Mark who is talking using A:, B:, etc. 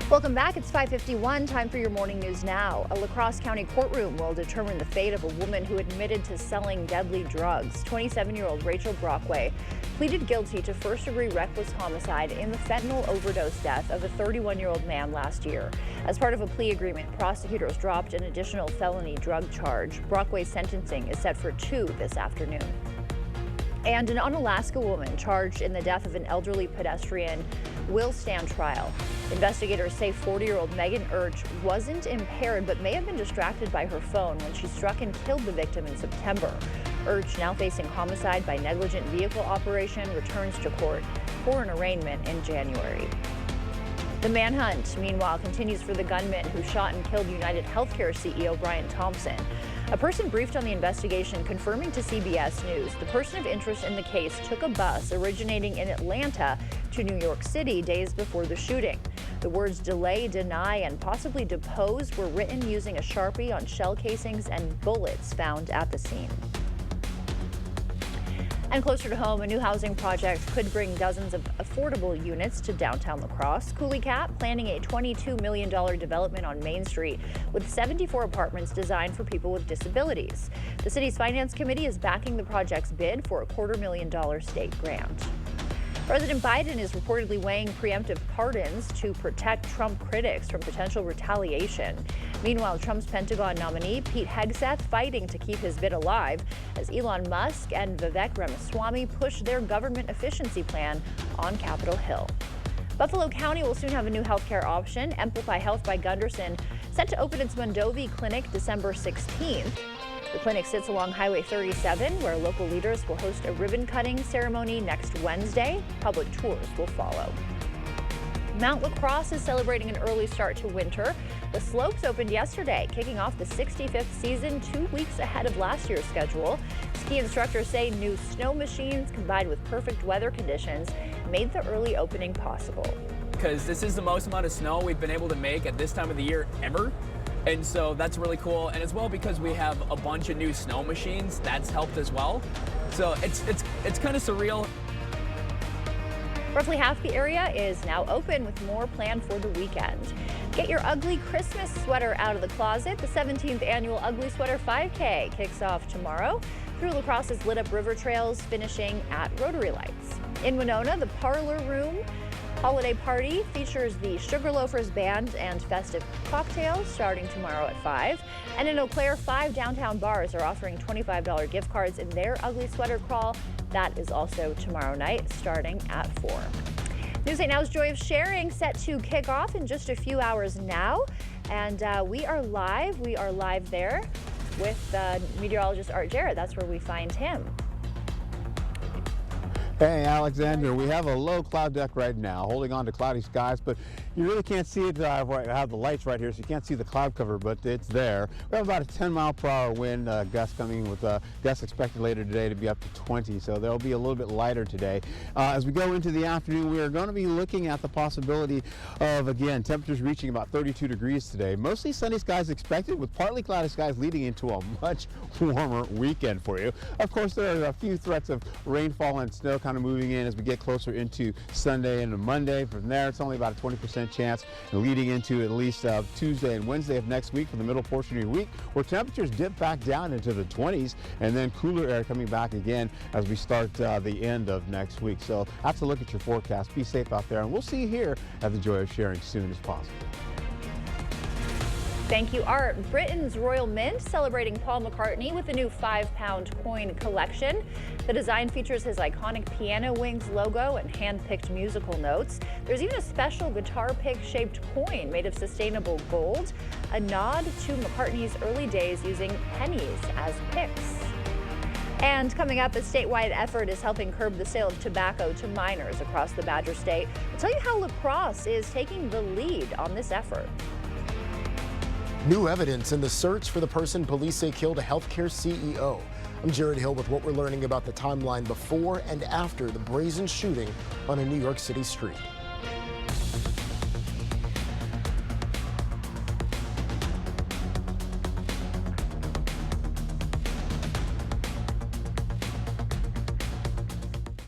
A: Welcome back. It's 5:51. Time for your morning news now. A La Crosse County courtroom will determine the fate of a woman who admitted to selling deadly drugs. 27-year-old Rachel Brockway pleaded guilty to first-degree reckless homicide in the fentanyl overdose death of a 31-year-old man last year. As part of a plea agreement, prosecutors dropped an additional felony drug charge. Brockway's sentencing is set for 2 this afternoon. And an Unalaska woman charged in the death of an elderly pedestrian will stand trial. Investigators say 40-year-old Megan Urch wasn't impaired but may have been distracted by her phone when she struck and killed the victim in September. Urch, now facing homicide by negligent vehicle operation, returns to court for an arraignment in January. The manhunt, meanwhile, continues for the gunman who shot and killed United Healthcare CEO Brian Thompson. A person briefed on the investigation confirming to CBS News the person of interest in the case took a bus originating in Atlanta to New York City days before the shooting. The words delay, deny, and possibly depose were written using a Sharpie on shell casings and bullets found at the scene. And closer to home, a new housing project could bring dozens of affordable units to downtown La Crosse. Coulee Cap planning a $22 million development on Main Street with 74 apartments designed for people with disabilities. The city's finance committee is backing the project's bid for a $250,000 state grant. President Biden is reportedly weighing preemptive pardons to protect Trump critics from potential retaliation. Meanwhile, Trump's Pentagon nominee, Pete Hegseth, fighting to keep his bid alive as Elon Musk and Vivek Ramaswamy push their government efficiency plan on Capitol Hill. Buffalo County will soon have a new healthcare option. Amplify Health by Gunderson set to open its Mondovi clinic December 16th. The clinic sits along Highway 37, where local leaders will host a ribbon-cutting ceremony next Wednesday. Public tours will follow. Mount La Crosse is celebrating an early start to winter. The slopes opened yesterday, kicking off the 65th season 2 weeks ahead of last year's schedule. Ski instructors say new snow machines combined with perfect weather conditions made the early opening possible.
B: Because this is the most amount of snow we've been able to make at this time of the year ever. And so that's really cool. And as well, because we have a bunch of new snow machines, that's helped as well. So it's kind of surreal.
A: Roughly half the area is now open with more planned for the weekend. Get your ugly Christmas sweater out of the closet. The 17th annual Ugly Sweater 5K kicks off tomorrow through La Crosse's lit up river trails, finishing at Rotary Lights. In Winona, the Parlor Room holiday party features the Sugar Loafers Band and festive cocktails starting tomorrow at 5. And in Eau Claire, 5 downtown bars are offering $25 gift cards in their Ugly Sweater Crawl. That is also tomorrow night starting at 4. News 8 Now's Joy of Sharing set to kick off in just a few hours now. And we are live there with meteorologist Art Jarrett. That's where we find him.
C: Hey, Alexander, we have a low cloud deck right now, holding on to cloudy skies, but you really can't see it. I have the lights right here, so you can't see the cloud cover, but it's there. We have about a 10-mile-per-hour wind gust coming with gusts expected later today to be up to 20, so they'll be a little bit lighter today. As we go into the afternoon, we are going to be looking at the possibility of, again, temperatures reaching about 32 degrees today. Mostly sunny skies expected, with partly cloudy skies leading into a much warmer weekend for you. Of course, there are a few threats of rainfall and snow kind of moving in as we get closer into Sunday and Monday. From there, it's only about a 20% chance, and leading into at least Tuesday and Wednesday of next week for the middle portion of your week, where temperatures dip back down into the 20s, and then cooler air coming back again as we start the end of next week. So have to look at your forecast. Be safe out there, and we'll see you here at the Joy of Sharing as soon as possible.
A: Thank you, Art. Britain's Royal Mint celebrating Paul McCartney with a new 5-pound coin collection. The design features his iconic piano wings logo and hand-picked musical notes. There's even a special guitar pick-shaped coin made of sustainable gold, a nod to McCartney's early days using pennies as picks. And coming up, a statewide effort is helping curb the sale of tobacco to minors across the Badger State. We'll tell you how La Crosse is taking the lead on this effort.
D: New evidence in the search for the person police say killed a healthcare CEO. I'm Jared Hill with what we're learning about the timeline before and after the brazen shooting on a New York City street.